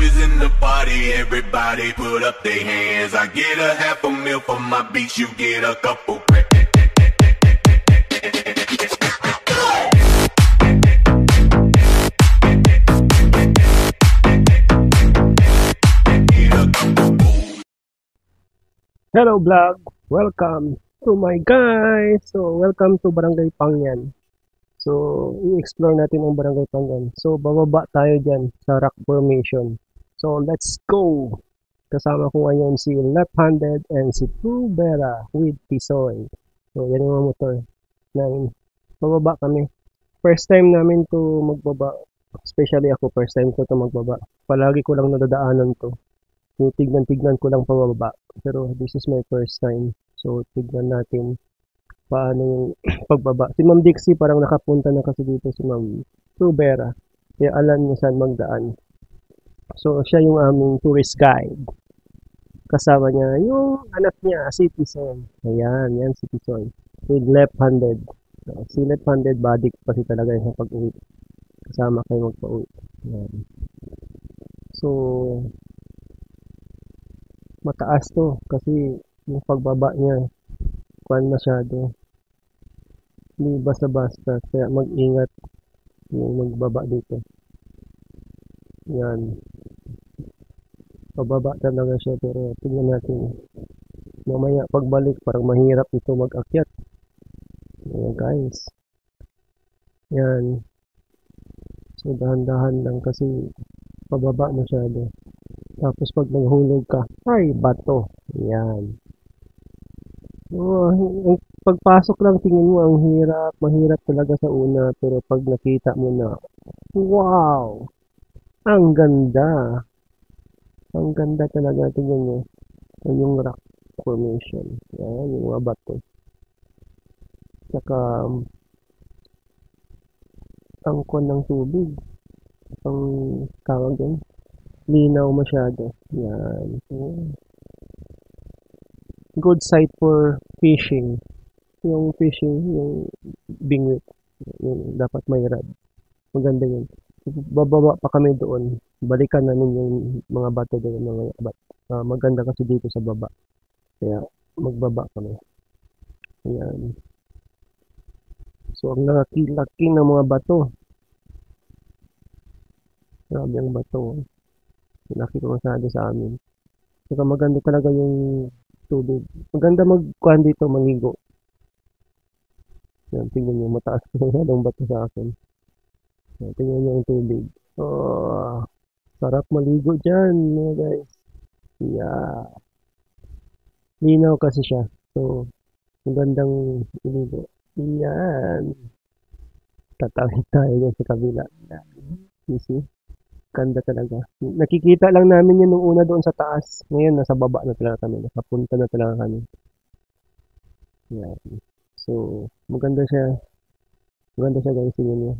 is in the party, everybody put up their hands. I get a half a meal for my beats, you get a couple. Hello vlog! Welcome to my guys! So, welcome to Barangay Pangyan. So, i-explore natin ang Barangay Pangyan. So, bababa tayo dyan sa rock formation. So, let's go! Kasama ko ngayon si Left-Handed and si True Vera with Tisoy. So, yan yung mga motor. Bababa kami. First time namin to magbaba. Especially ako, first time ko to magbaba. Palagi ko lang nadadaanan to. Tignan ko lang pababa. Pero this is my first time. So, tignan natin paano yung pagbaba. Si Ma'am Dixie parang nakapunta na kasi dito si Ma'am Rubera. Kaya alam niya saan magdaan. So, siya yung aming tourist guide. Kasama niya yung anak niya, si Tisoy. Ayan, yan si Tisoy. With left-handed. So, si left-handed body kasi talaga yung pag-uwi. Kasama kayo magpa-uwi. Ayan. So, mataas to kasi yung pagbaba niya kuan masyado, hindi basta-basta, kaya mag-ingat yung magbaba dito. Yan, pababa talaga siya, pero tingnan natin mamaya pagbalik, parang mahirap ito mag-akyat. Ayan guys, yan, so dahan-dahan lang kasi pababa masyado. Tapos pag naghulog ka, ay bato. Yan. Oh, pagpasok lang tingin mo ang hirap, mahirap talaga sa una, pero pag nakita mo na, wow! Ang ganda. Ang ganda talaga, tingnan mo. Yung rock formation. Yan, yung mga bato. Saka ang kon ng tubig. Ang tawag din. Linaw masyado. Yan. Good site for fishing. Yung fishing, yung bingwit. Yung dapat may rod. Maganda yun. Bababa pa kami doon. Balikan namin yung mga bato doon. Maganda kasi dito sa baba. Kaya magbaba kami. Ayan. So, ang laki-laki ng mga bato. Grabe ang bato. Laki ko masyado sa amin. Saka maganda talaga yung tubig. Maganda magkuhan dito, mangigo. Yan, tingnan nyo, mataas ko yung bato sa akin. Yan, tingnan nyo yung tubig. Oh, sarap maligo dyan, mga guys. Yeah. Linaw kasi siya. So, magandang iligo. Yan. Tatawid tayo dyan sa kabila. You see? Ganda talaga. Nakikita lang namin yun nung una doon sa taas. Ngayon, nasa baba na talaga kami. Nakapunta na talaga kami. Yan. So, maganda siya. Maganda siya guys. Tingnan niyo.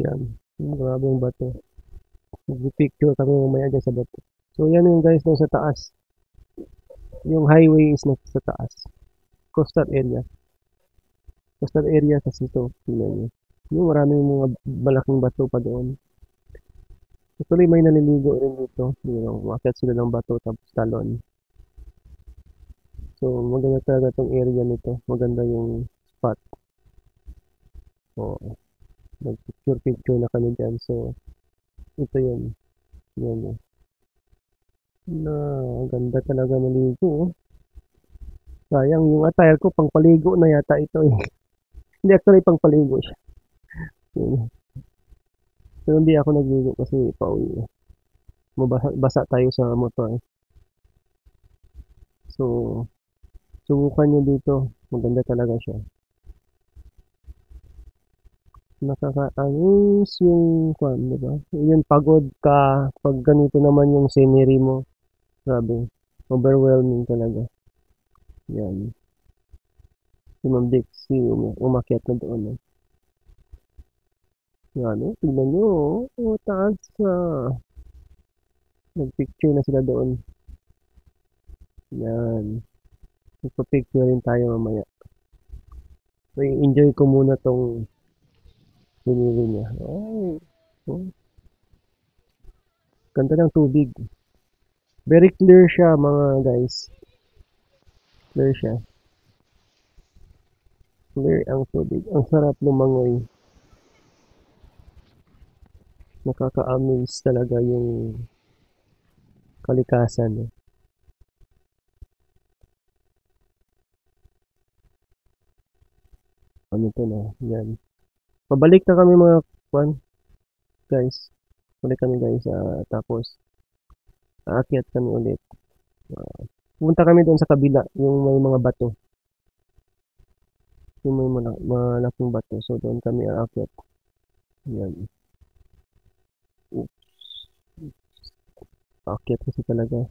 Yan. Grabe yung bato. Mag-picture kami mamaya dyan sa bato. So, yan yung guys doon sa taas. Yung highway is sa taas. Coastal area. Coastal area kasi ito, tingnan nyo. Yung maraming mga malaking bato pa doon. Actually, may naliligo rin dito. Umakyat sila ng bato tapos talon. So, maganda talaga itong area nito. Maganda yung spot. So, nag-picture na kami dyan. So, ito yun. Yan. Ganda talaga maligo. Sayang, yung attire ko, pang paligo na yata ito eh. Hindi actually pang paligo siya. Pero hindi ako nagligo kasi pauwi. Basa tayo sa motor. So, subukan nyo dito. Maganda talaga siya. Nakaka-anis yung kwan, diba? Yun, pagod ka. Pag ganito naman yung scenery mo. Grabe. Overwhelming talaga. Yan. Si Ma'am Dixie, umakyat na doon. Eh. Yan, tignan nyo. Oh, taas na. Nag-picture na sila doon. Yan. Magpa-picture rin tayo mamaya. So, enjoy ko muna tong Binili niya. Oh, oh. Ganda ng tubig. Very clear siya mga guys. Clear siya. Clear ang tubig. Ang sarap lumangoy. Nakaka-amaze talaga yung kalikasan. Ano to na? Yan. Pabalik na kami mga kwan, guys. Balik kami guys. Tapos, aakyat kami ulit. Pupunta kami doon sa kabila, yung may mga bato. Yung may malaking bato. So, doon kami aakyat. Yan. Oops. Aakyat kasi talaga.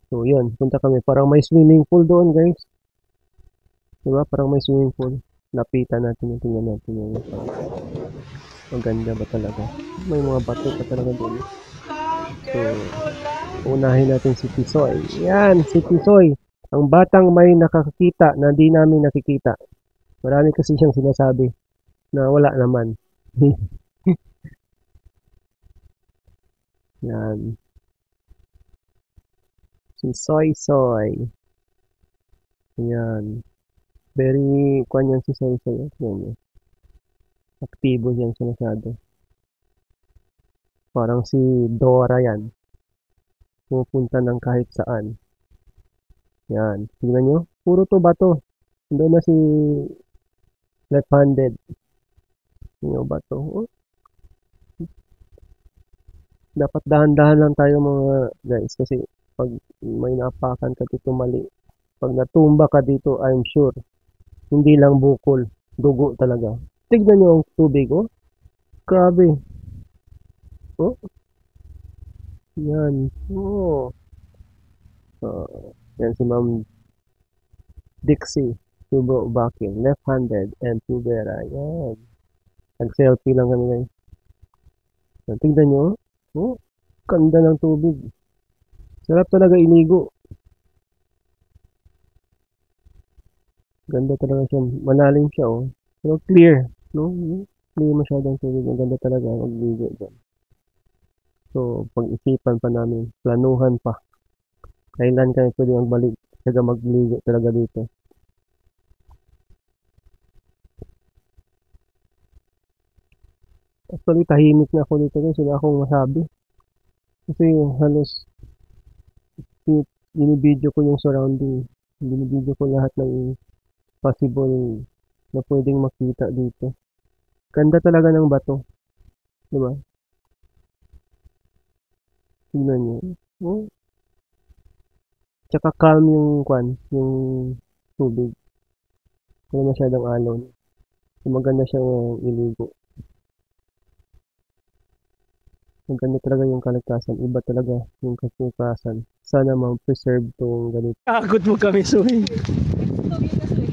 So, yun. Punta kami. Parang may swimming pool doon, guys. Diba? Parang may swimming pool. Lapitan natin. Tingnan natin yung maganda ba talaga. May mga bato pa talaga doon. So, unahin natin si Tisoy. Yan, si Tisoy. Ang batang may nakakita na di namin nakikita. Marami kasi siyang sinasabi na wala naman. Yan. Si Soy Soy. Yan. Very, kwan yan si Soy Soy. Yan. Aktibo yan siya masyado. Parang si Dora yan. Pupunta ng kahit saan. Yan. Tingnan nyo. Puro to bato. Doon na si left-handed. Yung bato. Oh. Dapat dahan-dahan lang tayo mga guys. Kasi pag may napakan ka dito mali. Pag natumba ka dito, I'm sure. Hindi lang bukol. Dugo talaga. Tignan nyo ang tubig. Oh. Grabe. Oh. Yan. Oh. Yan si Ma'am Dixie Tubo Bakin, left-handed and tubera. Yan. Nag-selfie lang kami guys. Yan, tingnan nyo. Oh, ganda ng tubig. Sarap talaga iligo. Ganda talaga siya. Malalim siya oh. Pero clear. No? Clear masyadong tubig. Ang ganda talaga magligo dyan. So, pag-isipan pa namin. Planuhan pa. Kailan kami pwede magbalik. Kaya magligo talaga dito. Actually, tahimik na ako dito guys. Wala akong masabi. Kasi halos binibideo ko yung surrounding. Binibideo ko lahat ng possible na pwedeng makita dito. Ganda talaga ng bato. Diba? Tingnan nyo. Oh. Tsaka calm yung kwan, yung tubig. Wala masyadong alon. Maganda siyang iligo. Maganda talaga yung kalikasan. Iba talaga yung kalikasan. Sana ma-preserve tong ganito. Agod mo kami, Soy.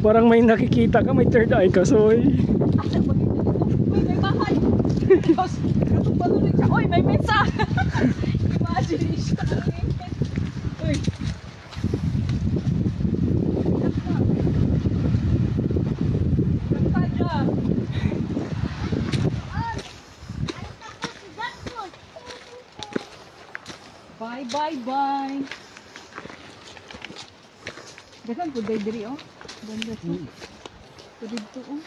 Parang may nakikita ka, may third eye ka, Soy. Uy, may bahay! Tapos, patuloy ka. Uy, may mensa! Imagination. Uy. Bye, bye, bye. Dagan po day diri oh. Ganda siya. Dito oh.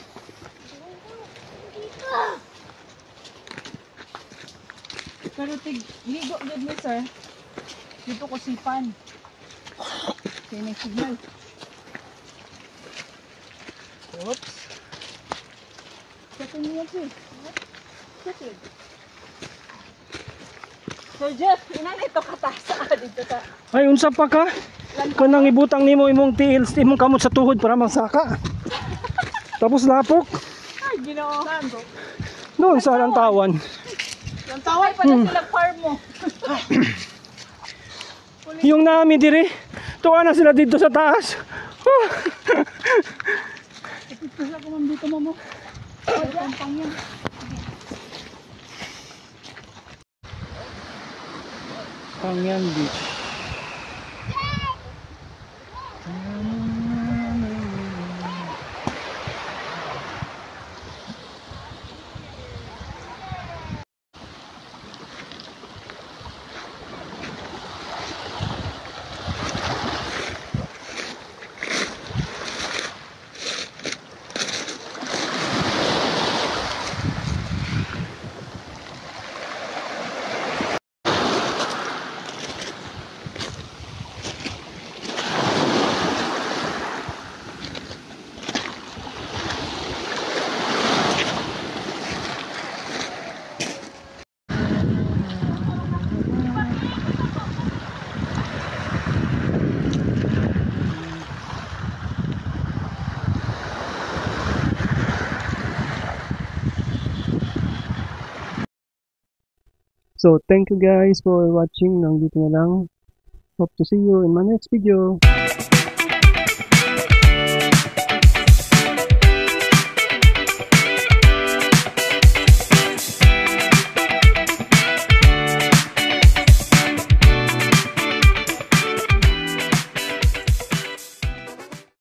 Pero ligo gud ni sir. Dito ko sipan. Kaya may signal. Oops. Sa niya sir. Sir. Sir Jeff, ina nito katasa dito sa. Ay, unsa pa ka? Kanang ibutang nimo imong tiil, imong kamot sa tuhod para magsaka. Tapos lapok. Ay, Ginoo. Doon sa Lantawan. Lantawan pa na sila farm mo. Yung nami diri, tuwa na sila dito sa taas. Ipipisa ko man dito mo. Ay, pampang yan. Pangyan Beach. So, thank you guys for watching. Nandito na lang. Hope to see you in my next video.